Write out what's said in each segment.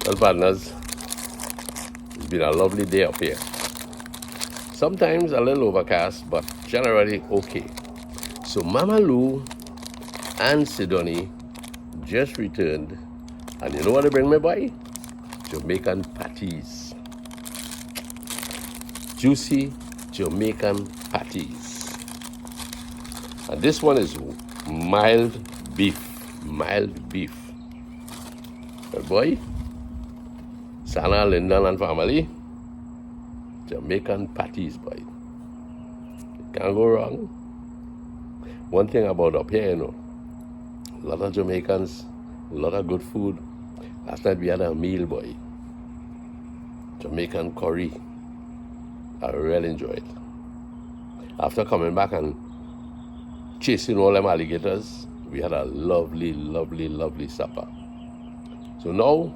Well, partners, it's been a lovely day up here. Sometimes a little overcast, but generally okay. So Mama Lou and Sidonie just returned, and you know what they bring me by? Jamaican patties. Juicy Jamaican patties. And this one is mild beef. But boy, Sana, Lyndon and family, Jamaican patties, boy. Can't go wrong. One thing about up here, a lot of Jamaicans, a lot of good food. Last night we had a meal, boy. Jamaican curry. I really enjoyed it. After coming back and chasing all them alligators, we had a lovely supper. So now,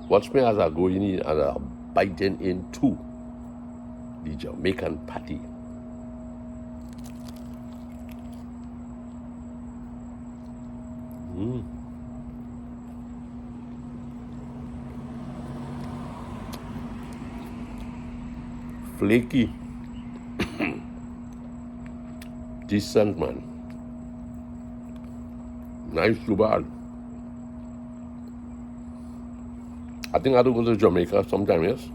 watch me as I go in and I'm biting into the Jamaican patty. Flaky. Decent, man. Nice too bad. I think I have to go to Jamaica sometime, yes.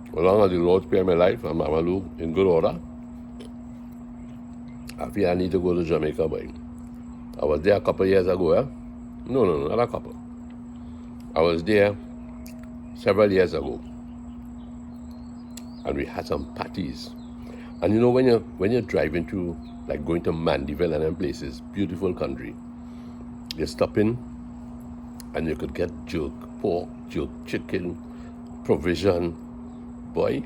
As long as the Lord spare my life and Mama Lou in good order, I feel I need to go to Jamaica, boy. I was there a couple of years ago, eh? No, not a couple. I was there several years ago, and we had some patties. And you know, when you're driving to, like going to Mandeville and them places, beautiful country, you stop in and you could get jerk pork, jerk chicken, provision, boy.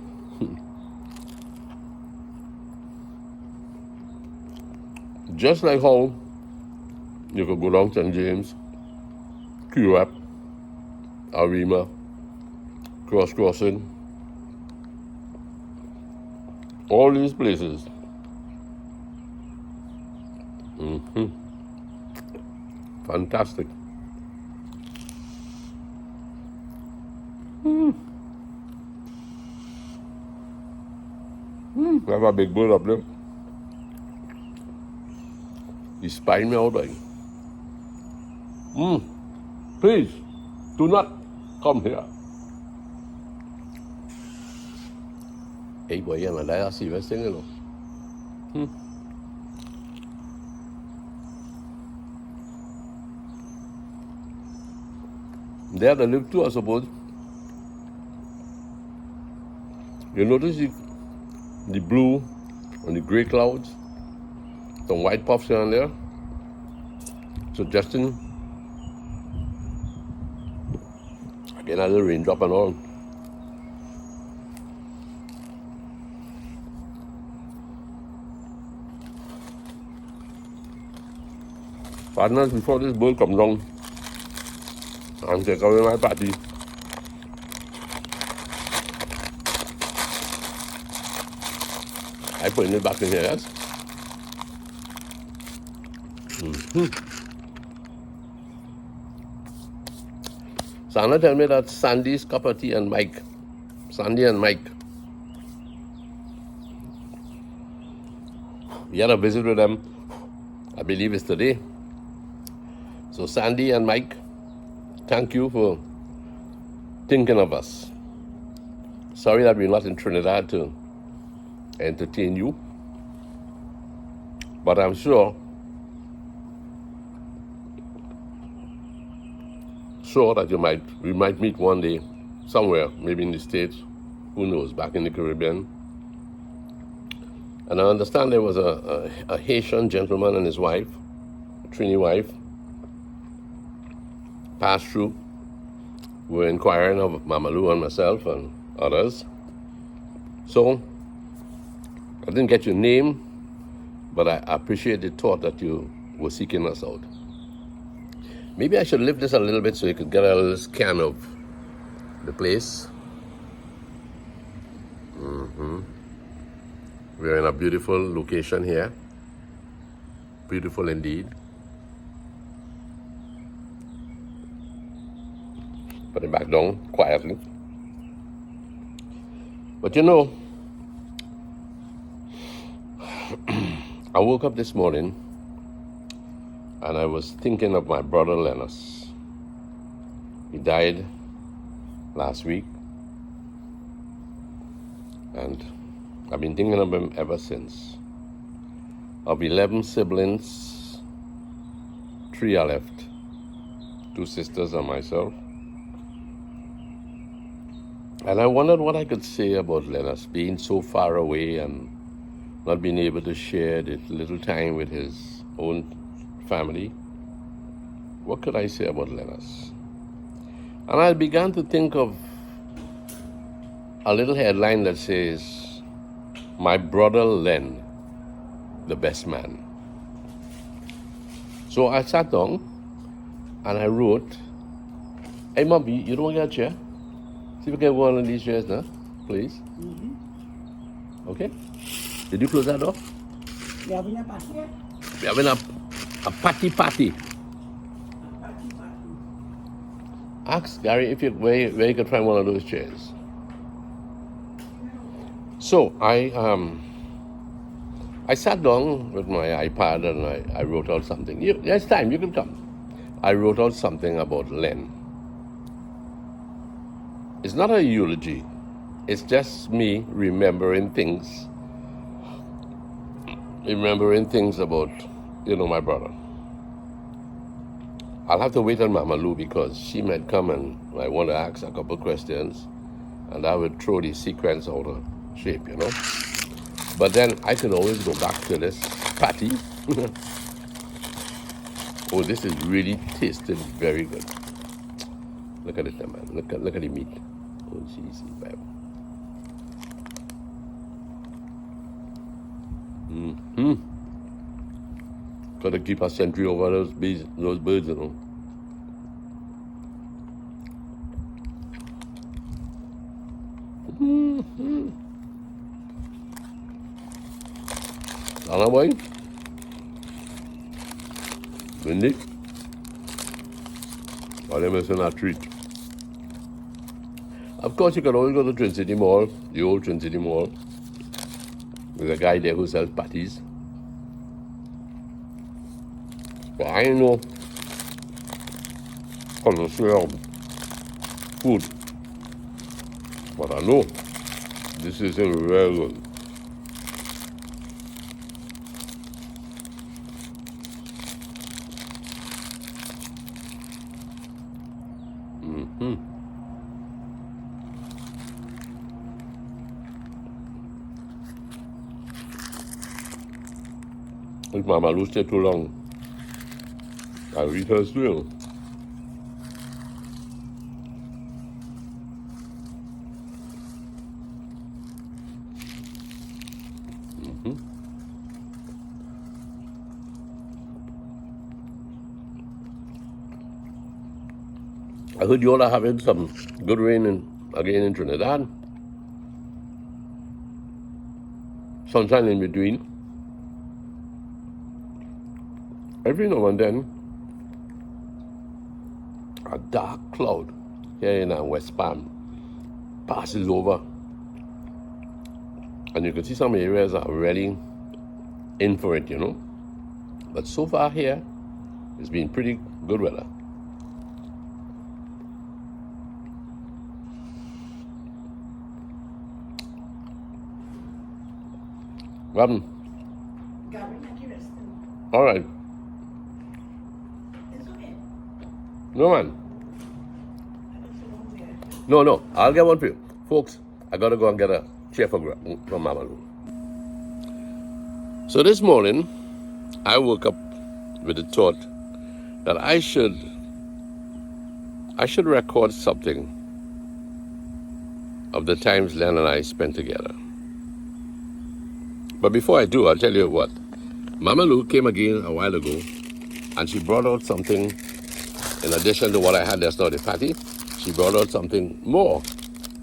Just like how you could go down St. James, QRAP, Arima, Crossing, all these places. Fantastic. I have a big bird up there. He's spying me out, like. Please, do not come here. Hey, boy, yeah, man, I see you singing. There they live too, I suppose. You notice the blue and the gray clouds, some white puffs here and there, suggesting again a little raindrop and all. Partners, before this bull comes down and take away my patty, I put it back in here, yes? Sana tell me that Sandy's cup of tea and Mike. Sandy and Mike. We had a visit with them, I believe it's today. So Sandy and Mike, thank you for thinking of us. Sorry that we're not in Trinidad to entertain you, but I'm sure that we might meet one day somewhere, maybe in the States, who knows, back in the Caribbean. And I understand there was a Haitian gentleman and his wife, Trini wife, passed through, were inquiring of Mama Lou and myself and others. So I didn't get your name, but I appreciate the thought that you were seeking us out. Maybe I should lift this a little bit so you could get a little scan of the place. We're in a beautiful location here. Beautiful indeed. Put it back down quietly. But you know, I woke up this morning and I was thinking of my brother Lennus. He died last week, and I've been thinking of him ever since. Of 11 siblings, 3 are left, 2 sisters and myself. And I wondered what I could say about Lennus being so far away and not being able to share the little time with his own family. What could I say about Lennus? And I began to think of a little headline that says, "My brother Len, the best man." So I sat down and I wrote, "Hey Mom, you don't get a chair? See if we can get one of these chairs now, please." Okay? Did you close that door? We're having a party. We're having a party. Ask Gary if where you can find one of those chairs. So I sat down with my iPad and I wrote out something. Next time you can come. I wrote out something about Len. It's not a eulogy. It's just me remembering things about, my brother. I'll have to wait on Mama Lou because she might come and I want to ask a couple questions, and that would throw the sequence out of shape, But then I can always go back to this patty. Oh, this is really tasted very good. Look at it, man. Look at the meat. Oh, cheesy, babe. Gotta keep a sentry over those birds, Sana boy. Windy. Or they missing a treat. Of course, you can always go to Twin City Mall, the old Twin City Mall. There's a guy there who sells patties. But I know connoisseur food. But I know this is very good. If Mama Lou stay too long, I'll eat her still. I heard you all are having some good rain again in Trinidad. Sunshine in between. Every now and then, a dark cloud here in West Palm passes over. And you can see some areas are really in for it, But so far here, it's been pretty good weather. What happened? All right. It's okay. No, man. No. I'll get one for you. Folks, I got to go and get a chair from Mama Lou. So this morning, I woke up with the thought that I should record something of the times Len and I spent together. But before I do, I'll tell you what. Mama Lou came again a while ago, and she brought out something, in addition to what I had just now, the patty, she brought out something more.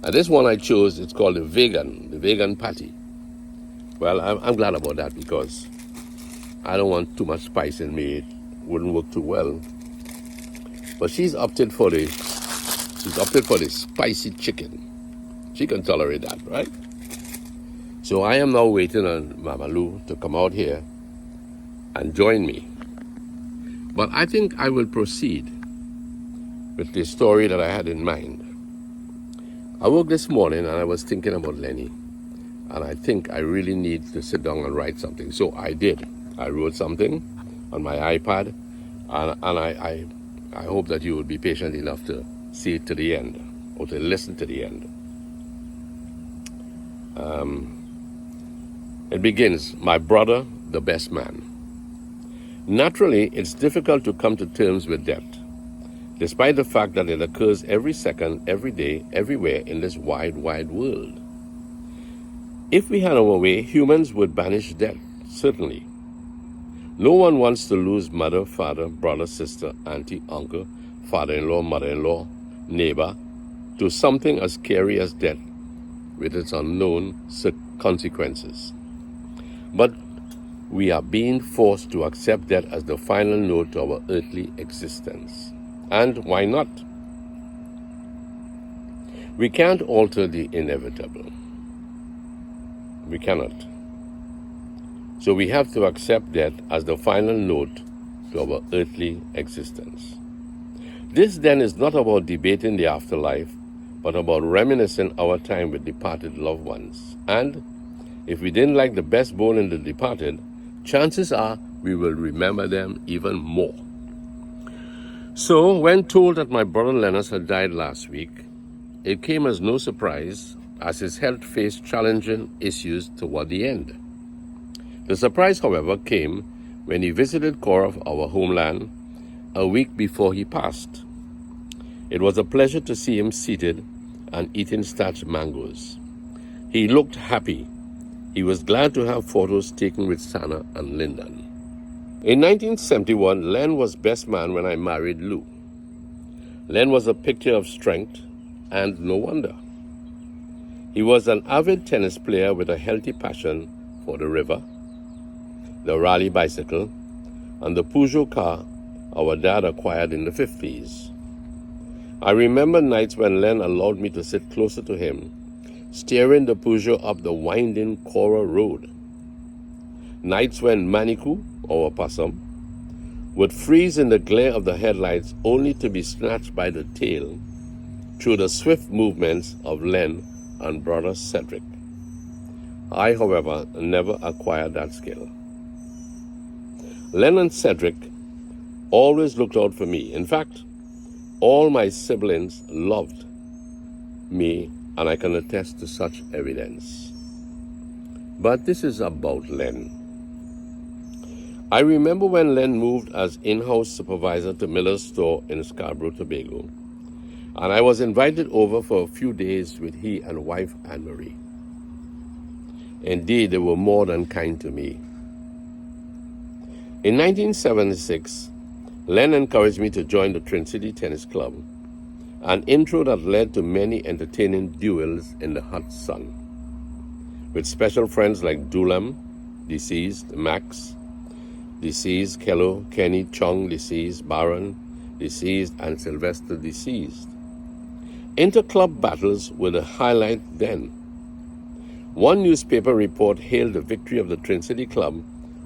And this one I chose, it's called the vegan patty. Well, I'm glad about that because I don't want too much spice in me. It wouldn't work too well. But she's opted for the She's opted for the spicy chicken. She can tolerate that, right? So I am now waiting on Mama Lou to come out here and join me. But I think I will proceed with the story that I had in mind. I woke this morning and I was thinking about Lenny. And I think I really need to sit down and write something. So I did. I wrote something on my iPad. And I hope that you will be patient enough to see it to the end, or to listen to the end. It begins, my brother, the best man. Naturally, it's difficult to come to terms with death, despite the fact that it occurs every second, every day, everywhere in this wide, wide world. If we had our way, humans would banish death, certainly. No one wants to lose mother, father, brother, sister, auntie, uncle, father-in-law, mother-in-law, neighbor, to something as scary as death, with its unknown consequences. But we are being forced to accept death as the final note to our earthly existence. And why not? We can't alter the inevitable. We cannot. So we have to accept death as the final note to our earthly existence. This then is not about debating the afterlife, but about reminiscing our time with departed loved ones. And if we didn't like the best bone in the departed, chances are we will remember them even more. So, when told that my brother Lennus had died last week, it came as no surprise, as his health faced challenging issues toward the end. The surprise, however, came when he visited Korov, our homeland, a week before he passed. It was a pleasure to see him seated and eating starched mangoes. He looked happy. He was glad to have photos taken with Sana and Lyndon. In 1971, Len was best man when I married Lou. Len was a picture of strength, and no wonder. He was an avid tennis player with a healthy passion for the river, the rally bicycle, and the Peugeot car our dad acquired in the 50s. I remember nights when Len allowed me to sit closer to him, steering the Peugeot up the winding Cora Road. Nights when Manikou, our possum, would freeze in the glare of the headlights only to be snatched by the tail through the swift movements of Len and brother Cedric. I, however, never acquired that skill. Len and Cedric always looked out for me. In fact, all my siblings loved me, and I can attest to such evidence. But this is about Len. I remember when Len moved as in-house supervisor to Miller's store in Scarborough, Tobago, and I was invited over for a few days with he and wife Anne-Marie. Indeed, they were more than kind to me. In 1976, Len encouraged me to join the Twin City Tennis Club, an intro that led to many entertaining duels in the hot sun, with special friends like Dulam, deceased, Max, deceased, Kello, Kenny, Chung, deceased, Baron, deceased, and Sylvester, deceased. Inter-club battles were the highlight then. One newspaper report hailed the victory of the Twin City Club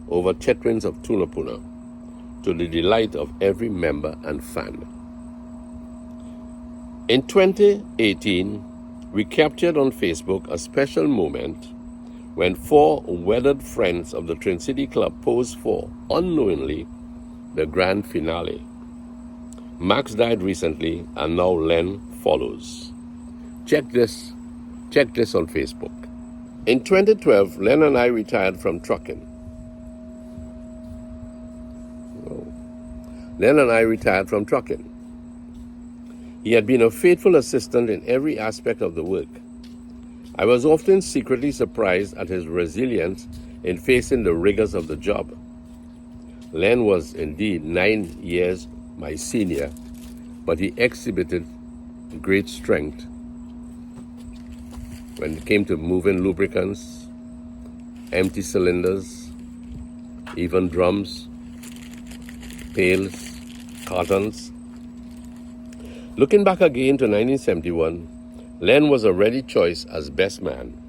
over Chetwyns of Tunapuna, to the delight of every member and fan. In 2018, we captured on Facebook a special moment when 4 weathered friends of the Twin City Club posed for, unknowingly, the grand finale. Max died recently, and now Len follows. Check this on Facebook. In 2012, Len and I retired from trucking. He had been a faithful assistant in every aspect of the work. I was often secretly surprised at his resilience in facing the rigors of the job. Len was indeed 9 years my senior, but he exhibited great strength when it came to moving lubricants, empty cylinders, even drums, pails, cartons. Looking back again to 1971, Len was a ready choice as best man.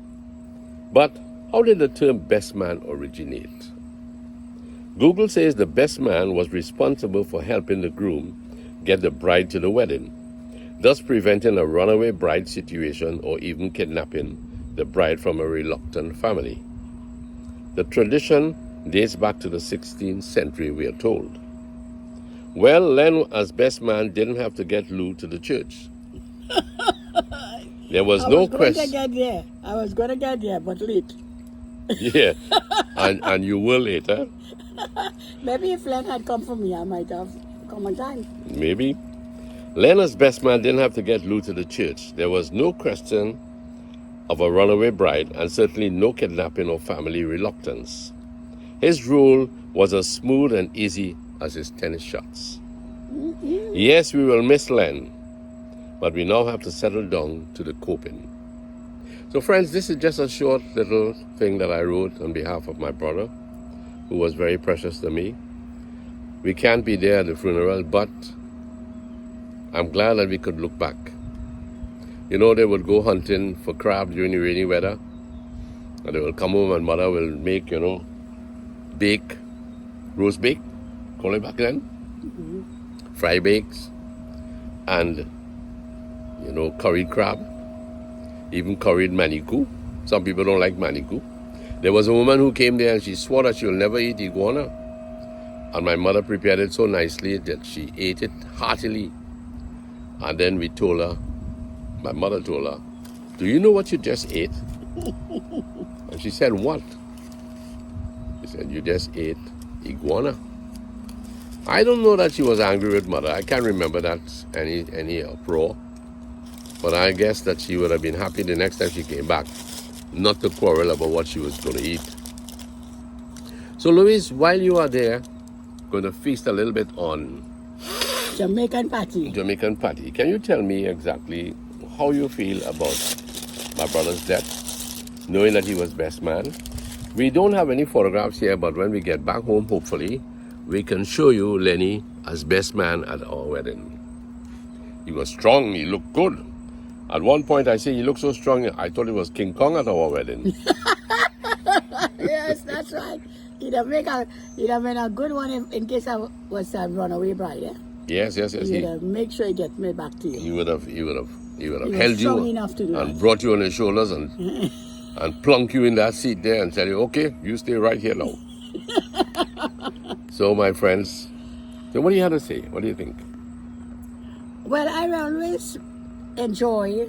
But how did the term best man originate? Google says the best man was responsible for helping the groom get the bride to the wedding, thus preventing a runaway bride situation or even kidnapping the bride from a reluctant family. The tradition dates back to the 16th century, we are told. Well, Len, as best man, didn't have to get Lou to the church. There was no question. I was going to get there, but late. Yeah, and you were late, huh? Maybe if Len had come for me, I might have come on time. Maybe. Len, as best man, didn't have to get Lou to the church. There was no question of a runaway bride, and certainly no kidnapping or family reluctance. His rule was as smooth and easy as his tennis shots. Mm-hmm. Yes, we will miss Len, but we now have to settle down to the coping. So friends, this is just a short little thing that I wrote on behalf of my brother, who was very precious to me. We can't be there at the funeral, but I'm glad that we could look back. You know, they would go hunting for crab during the rainy weather, and they will come home and mother will make, bake, roast bake, call it back then, fry bakes, and, curried crab, even curried manikou. Some people don't like manikou. There was a woman who came there and she swore that she will never eat iguana. And my mother prepared it so nicely that she ate it heartily. And then my mother told her, "Do you know what you just ate?" And she said, "What?" She said, "You just ate iguana." I don't know that she was angry with mother. I can't remember that any uproar. But I guess that she would have been happy the next time she came back not to quarrel about what she was going to eat. So Louise, while you are there, going to feast a little bit on Jamaican patty. Jamaican patty. Can you tell me exactly how you feel about my brother's death, knowing that he was best man? We don't have any photographs here, but when we get back home, hopefully, we can show you Lenny as best man at our wedding. He was strong, he looked good. At one point I say he looked so strong, I thought it was King Kong at our wedding. Yes, that's right. He'd have been a good one in case I was a runaway bride, eh? Yes. He'd have make sure he gets me back to you. He would have held you and brought you on his shoulders and and plunk you in that seat there and tell you, "Okay, you stay right here now." So my friends, so what do you have to say? What do you think? Well, I always enjoy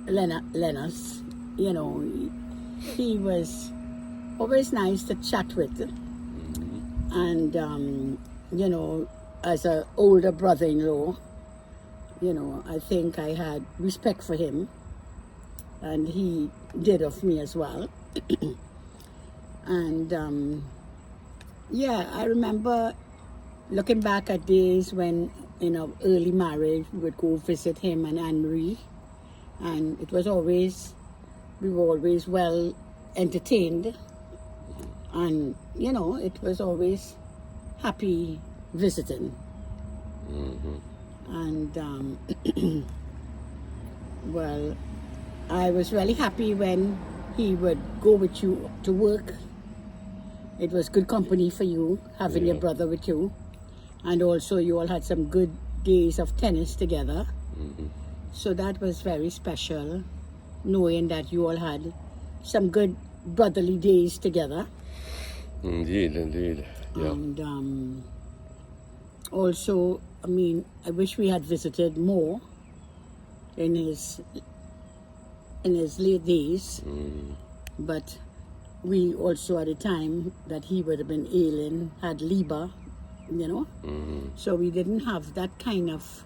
Lennus. He was always nice to chat with. And, as an older brother-in-law, I think I had respect for him. And he did of me as well. And, I remember looking back at days when, early marriage, we would go visit him and Anne-Marie. And we were always well entertained. And, it was always happy visiting. And, well, I was really happy when he would go with you to work. It was good company for you, having your brother with you. And also you all had some good days of tennis together. So that was very special, knowing that you all had some good brotherly days together. Indeed. Yeah. And also, I wish we had visited more in his late days. But we also, at the time that he would have been ailing, had Liba, So we didn't have that kind of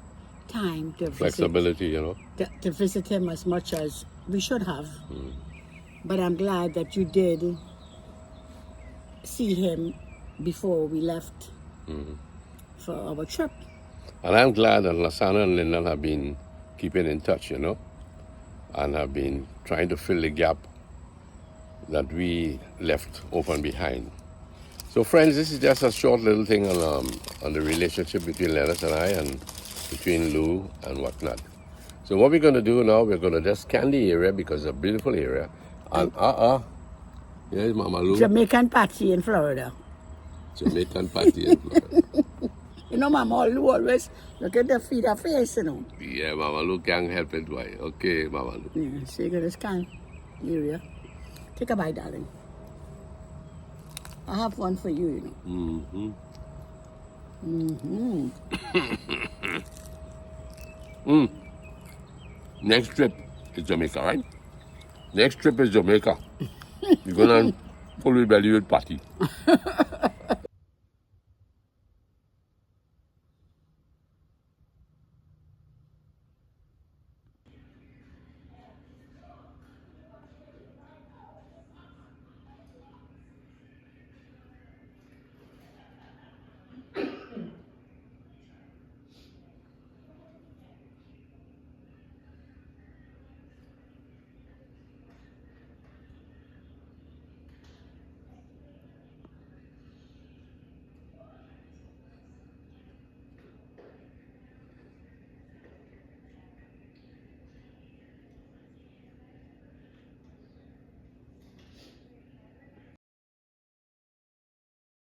time to flexibility, to visit him as much as we should have. But I'm glad that you did see him before we left for our trip. And I'm glad that Lasana and Lyndon have been keeping in touch, and have been trying to fill the gap that we left open behind. So friends, this is just a short little thing on the relationship between Lennus and I, and between Lou and whatnot. So what we're going to do now, we're going to just scan the area because it's a beautiful area. And here's Mama Lou. Jamaican patty in Florida. Jamaican patty in Florida. You know, Mama Lou always look at the feed her face, you know. Yeah, Mama Lou can't help it. Why? Okay, Mama Lou. Yeah, so you got to scan the area. Take a bite, darling. I have one for you, you know. Next trip is Jamaica, right? Next trip is Jamaica. You're going to full belly with patty.